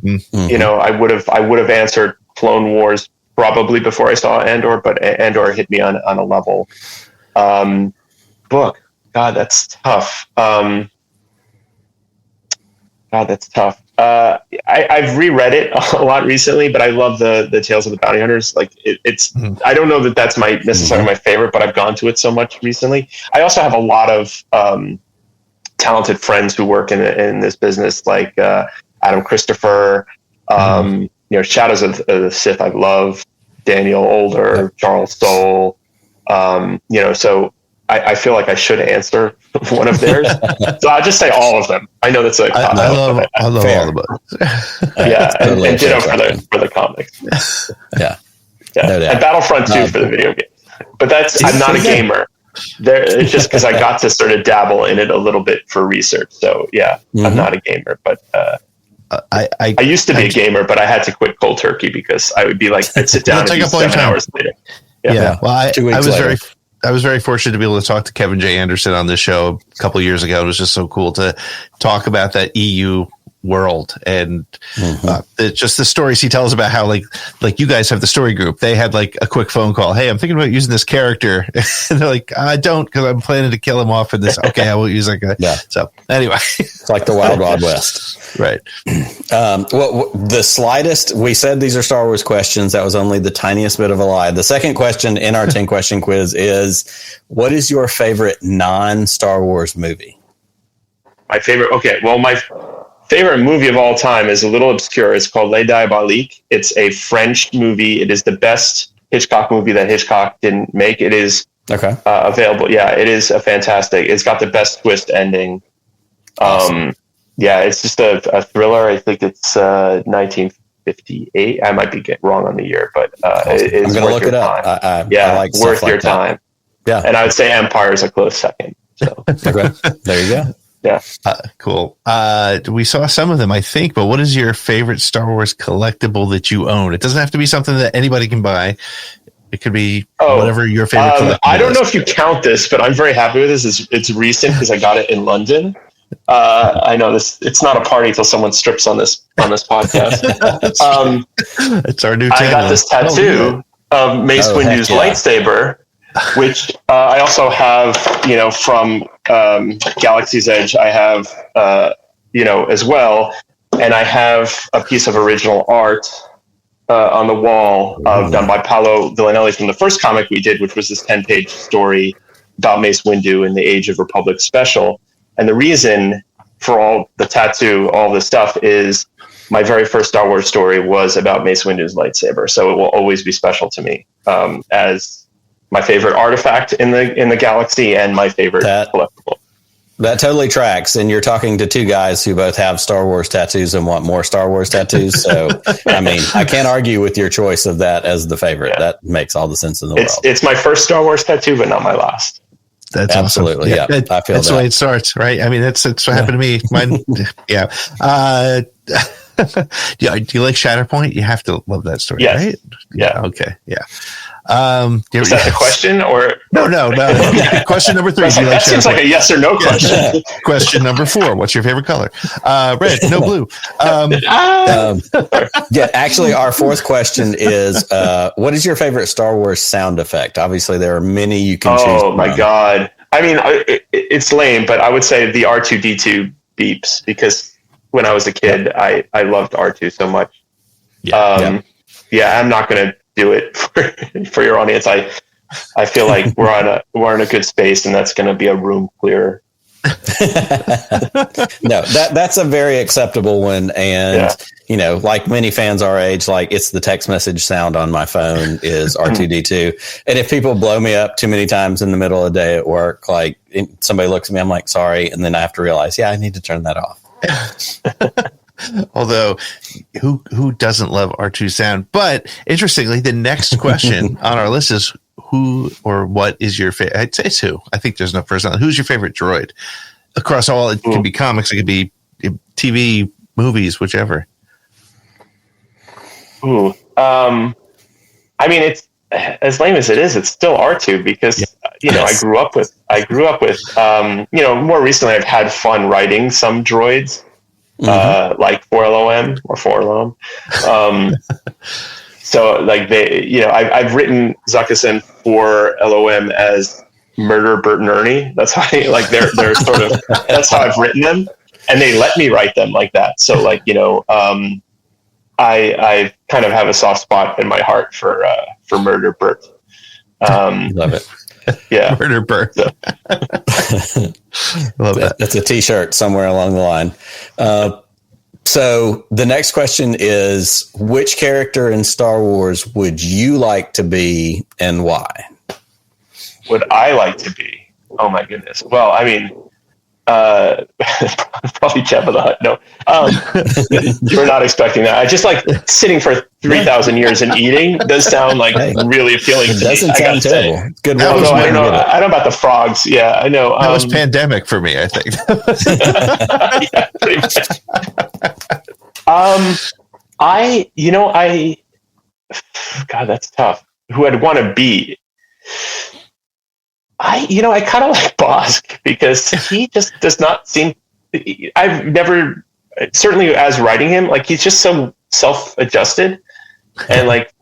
You know, I would have answered Clone Wars probably before I saw Andor, but Andor hit me on a level. Book, God, that's tough. I've reread it a lot recently, but I love the Tales of the Bounty Hunters. Like it's, I don't know that that's necessarily my favorite, but I've gone to it so much recently. I also have a lot of talented friends who work in this business, like Adam Christopher, you know, Shadows of the Sith. I love Daniel Older, Charles Soule. You know, so I feel like I should answer one of theirs. So I'll just say all of them. I know that's like I love all the books. Yeah, and ditto for the comics. Yeah. No doubt. And Battlefront 2 for the video game. But I'm not a gamer. It's just because I got to sort of dabble in it a little bit for research. So yeah, I'm not a gamer, but I used to be a gamer, but I had to quit cold turkey because I would be like, I'd sit down and 7 hours later. Yeah. Well, I was very fortunate to be able to talk to Kevin J. Anderson on this show a couple of years ago. It was just so cool to talk about that EU world and just the stories he tells about how like you guys have the story group. They had like a quick phone call. Hey, I'm thinking about using this character. And they're like, I don't, because I'm planning to kill him off in this. Okay, I will use like a. Yeah. So anyway, it's like the Wild Wild West. Right. Well, the slightest, we said these are Star Wars questions. That was only the tiniest bit of a lie. The second question in our 10 question quiz is, what is your favorite non-Star Wars movie? My favorite. Okay. Well, my favorite movie of all time is a little obscure. It's called Les Diaboliques. It's a French movie. It is the best Hitchcock movie that Hitchcock didn't make. It is available. Yeah, it is a fantastic. It's got the best twist ending. Awesome. Yeah, it's just a thriller. I think it's 1958. I might be getting wrong on the year, but it's I'm going to look it up. I like worth your time. Yeah, and I would say Empire is a close second. So okay, there you go. Yeah. Cool. We saw some of them, I think, but what is your favorite Star Wars collectible that you own? It doesn't have to be something that anybody can buy. It could be whatever your favorite collectible I don't know if you count this, but I'm very happy with this. It's recent because I got it in London. I know it's not a party till someone strips on this podcast. It's our new I got this tattoo of Mace Windu's lightsaber, which I also have, you know, from Galaxy's Edge. I have, you know, as well, and I have a piece of original art on the wall done by Paolo Villanelli from the first comic we did, which was this 10-page story about Mace Windu in the Age of Republic special. And the reason for all the tattoo, all this stuff, is my very first Star Wars story was about Mace Windu's lightsaber, so it will always be special to me as my favorite artifact in the galaxy and my favorite collectible. That totally tracks. And you're talking to two guys who both have Star Wars tattoos and want more Star Wars tattoos. So, I mean, I can't argue with your choice of that as the favorite. Yeah. That makes all the sense in the world. It's my first Star Wars tattoo, but not my last. That's absolutely awesome. Yeah. I feel that's the way it starts, right? I mean, that's what happened to me. Mine, yeah. Do you like Shatterpoint? You have to love that story, right? Yeah. Okay. Yeah. Is that the question or no? Question number 3. That seems like a yes or no question. Question number 4. What's your favorite color? Red, no blue. Yeah, actually, our fourth question is, what is your favorite Star Wars sound effect? Obviously, there are many you can choose. Oh my God! I mean, it's lame, but I would say the R2D2 beeps, because when I was a kid, I loved R2 so much. Yeah, I'm not going to do it for your audience. I feel like we're in a good space, and that's going to be a room clearer. No, that's a very acceptable one. And, you know, like many fans our age, like it's the text message sound on my phone is R2D2. And if people blow me up too many times in the middle of the day at work, like somebody looks at me, I'm like, sorry. And then I have to realize, I need to turn that off. Although, who doesn't love R2 sound? But interestingly, the next question on our list is who or what is your favorite? I'd say it's who. I think there's no person. Who's your favorite droid? Across all, it can be comics, it could be TV, movies, whichever. I mean, it's as lame as it is. It's still R2 because I grew up with, more recently I've had fun writing some droids, like 4LOM or 4LOM. So like I've written Zuckuss for LOM as Murder Bert and Ernie. That's how they're sort of, that's how I've written them, and they let me write them like that. So like, I kind of have a soft spot in my heart for Murder Bert. Love it. Yeah. Murder Bert. So. Love that. That's a t-shirt somewhere along the line. So the next question is, which character in Star Wars would you like to be and why? Would I like to be? Oh my goodness. Well, I mean, probably Jabba the Hutt. No, you were not expecting that. I just like sitting for 3,000 years and eating. Does sound like really appealing. It doesn't sound terrible. Good one. I don't know about the frogs. Yeah, I know. That was pandemic for me, I think. Yeah, pretty much. God, that's tough. Who I'd want to be? I kind of like Bosk because he just does not seem. I've never, certainly as writing him, like he's just so self-adjusted and like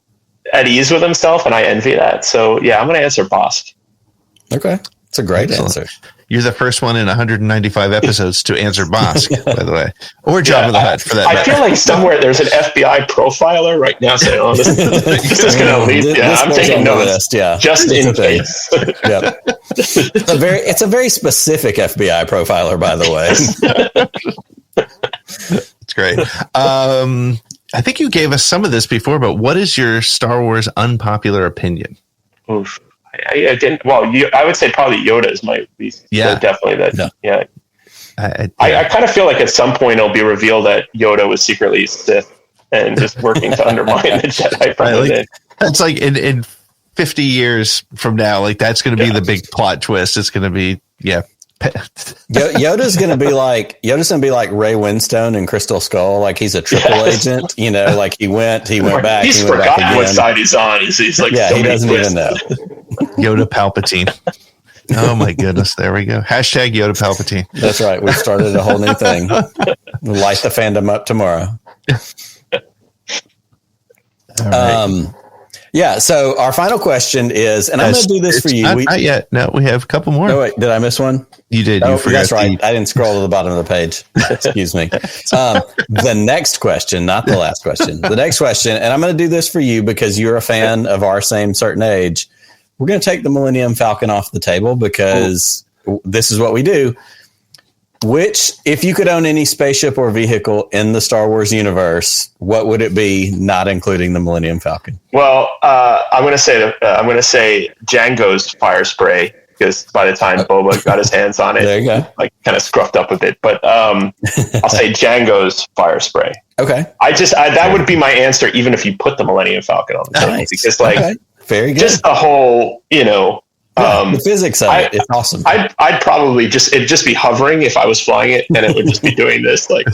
at ease with himself, and I envy that. So yeah, I'm going to answer Bosk. Okay, it's a great answer. You're the first one in 195 episodes to answer Bosk, by the way, or Jabba the Hutt for that. I feel like somewhere there's an FBI profiler right now saying, "Oh, this is going to lead." Yeah, I'm taking notes. Yeah, just in case. Yeah, it's a very specific FBI profiler, by the way. It's great. I think you gave us some of this before, but what is your Star Wars unpopular opinion? Oof. I didn't. Well, I would say probably Yoda is my least. Yeah, so definitely that. No. Yeah, I kind of feel like at some point it'll be revealed that Yoda was secretly Sith and just working to undermine the Jedi from within. That's like in 50 years from now, like that's going to be the big plot twist. It's going to be Yoda's going to be like Ray Winstone in Crystal Skull. Like he's a triple agent, like he went back. He's forgotten what side he's on. He's like, he doesn't even know. Yoda Palpatine. Oh my goodness. There we go. Hashtag Yoda Palpatine. That's right. We've started a whole new thing. We'll light the fandom up tomorrow. All right. Yeah. So our final question is, and I'm going to do this for you. Not yet. No, we have a couple more. Oh, wait, did I miss one? You did. Oh, that's right. I didn't scroll to the bottom of the page. Excuse me. The next question, not the last question. The next question, and I'm going to do this for you because you're a fan of our same certain age. We're going to take the Millennium Falcon off the table because this is what we do. Which, if you could own any spaceship or vehicle in the Star Wars universe, what would it be, not including the Millennium Falcon? Well, I'm going to say Django's fire spray because by the time Boba got his hands on it, there you go. Like kind of scruffed up a bit. But I'll say Django's fire spray. Okay, that would be my answer, even if you put the Millennium Falcon on the table, because very good. Just the whole, the physics of it, it's awesome. I'd probably it'd just be hovering if I was flying it, and it would just be doing this, like,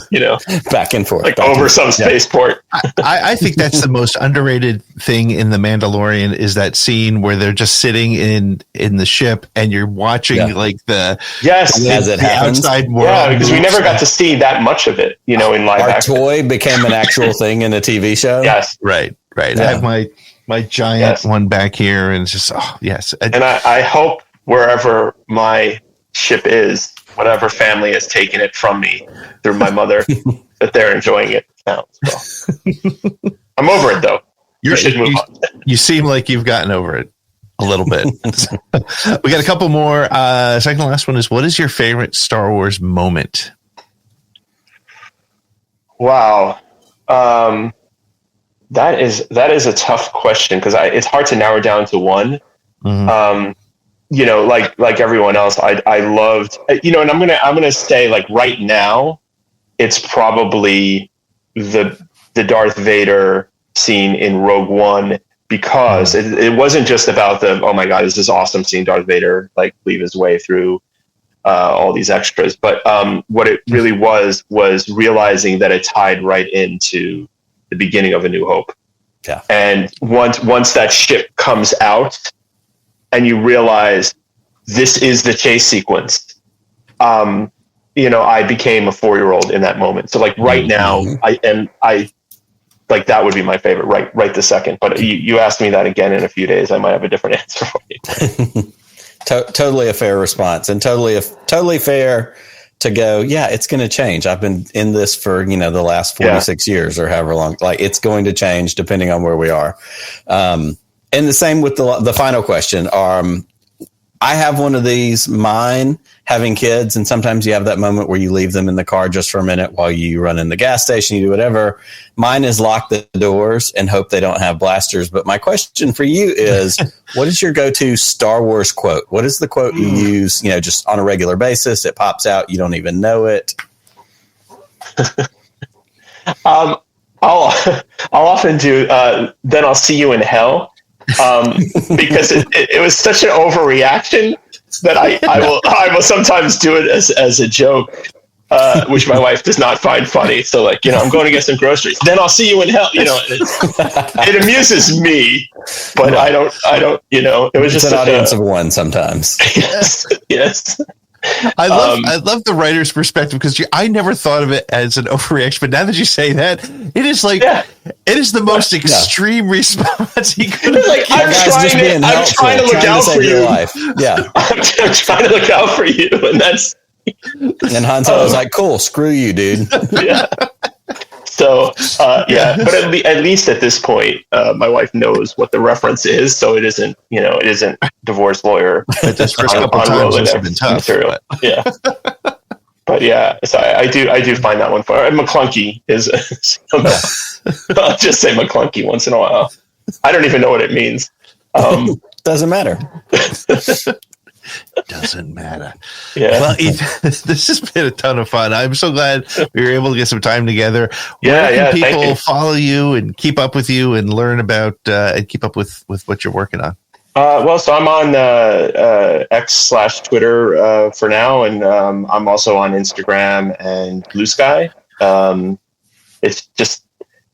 back and forth, like over some spaceport. I think that's the most underrated thing in The Mandalorian is that scene where they're just sitting in the ship and you're watching like the outside world. Yeah, because we never got to see that much of it, in live action. Our toy became an actual thing in a TV show. Yes, right. Yeah. I have my giant one back here, and it's just yes. And I hope wherever my ship is, whatever family has taken it from me through my mother, that they're enjoying it now. So. I'm over it though. You should move on. You seem like you've gotten over it a little bit. We got a couple more. Second to last one is, what is your favorite Star Wars moment? Wow. That is a tough question because it's hard to narrow down to one. Mm-hmm. Like everyone else, I loved, and I'm gonna say, like, right now, it's probably the Darth Vader scene in Rogue One, because it wasn't just about oh my God, this is awesome seeing Darth Vader like leave his way through all these extras, but what it really was realizing that it tied right into the beginning of A New Hope. Yeah. And once that ship comes out and you realize this is the chase sequence, I became a 4-year-old in that moment. So like right now, I like that would be my favorite right this second. But you asked me that again in a few days, I might have a different answer for you. Totally a fair response, and totally fair to go, yeah, it's going to change. I've been in this for, the last 46 years or however long. Like, it's going to change depending on where we are. And the same with the final question. I have one of these, mine, having kids, and sometimes you have that moment where you leave them in the car just for a minute while you run in the gas station, you do whatever. Mine is lock the doors and hope they don't have blasters. But my question for you is, what is your go-to Star Wars quote? What is the quote you use, just on a regular basis? It pops out, you don't even know it. I'll often do, then I'll see you in hell. Because it was such an overreaction that I will sometimes do it as a joke, which my wife does not find funny. So like, I'm going to get some groceries. Then I'll see you in hell. It amuses me, but I don't. It was just an audience of one sometimes. Yes. I love the writer's perspective, because I never thought of it as an overreaction, but now that you say that, it is like it is the most extreme response he could have. Like, I'm trying to look out for you. Yeah, I'm trying to look out for you, and that's. And Han Solo's like, "Cool, screw you, dude." Yeah. So, but at least at this point, my wife knows what the reference is, so it isn't divorce lawyer. But this first couple times must have been tough. Material. But. Yeah, but yeah, so I do find that one fun. McClunky is. I'll just say McClunky once in a while. I don't even know what it means. Doesn't matter. Doesn't matter. Yeah. Well, Ethan, this has been a ton of fun. I'm so glad we were able to get some time together. Where can people follow you and keep up with you and learn about and keep up with what you're working on? So I'm on X/Twitter for now, and I'm also on Instagram and Blue Sky. It's just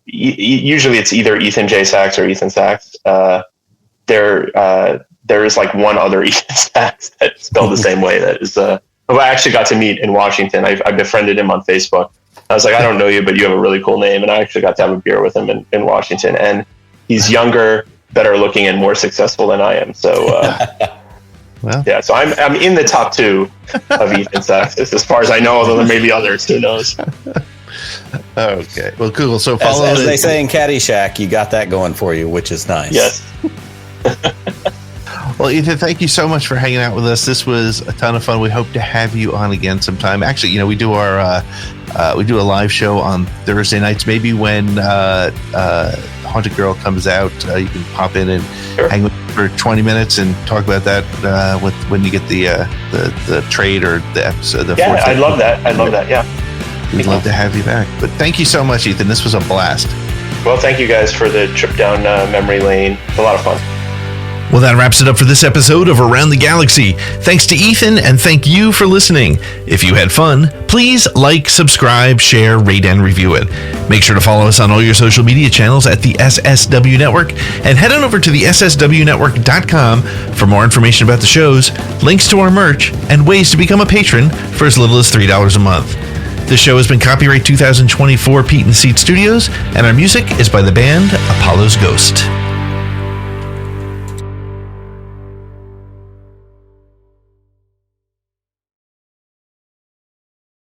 usually it's either Ethan J. Sachs or Ethan Sachs. There is like one other Ethan Sachs that's spelled the same way. That is, who I actually got to meet in Washington. I befriended him on Facebook. I was like, I don't know you, but you have a really cool name. And I actually got to have a beer with him in Washington. And he's younger, better looking, and more successful than I am. So, yeah. So I'm in the top 2 of Ethan Sachs as far as I know. Although there may be others. Who knows? Okay. Well, cool. So follow. As they say in Caddyshack, you got that going for you, which is nice. Yes. Well, Ethan, thank you so much for hanging out with us. This was a ton of fun. We hope to have you on again sometime. Actually, we do our we do a live show on Thursday nights. Maybe when Haunted Girl comes out, you can pop in and hang with for 20 minutes and talk about that when you get the trade or the episode. I'd love that. I'd love that. Yeah, we'd love to have you back. But thank you so much, Ethan. This was a blast. Well, thank you guys for the trip down memory lane. It's a lot of fun. Well, that wraps it up for this episode of Around the Galaxy. Thanks to Ethan, and thank you for listening. If you had fun, please like, subscribe, share, rate, and review it. Make sure to follow us on all your social media channels at the SSW Network, and head on over to the sswnetwork.com for more information about the shows, links to our merch, and ways to become a patron for as little as $3 a month. This show has been copyright 2024 Pete and Seat Studios, and our music is by the band Apollo's Ghost.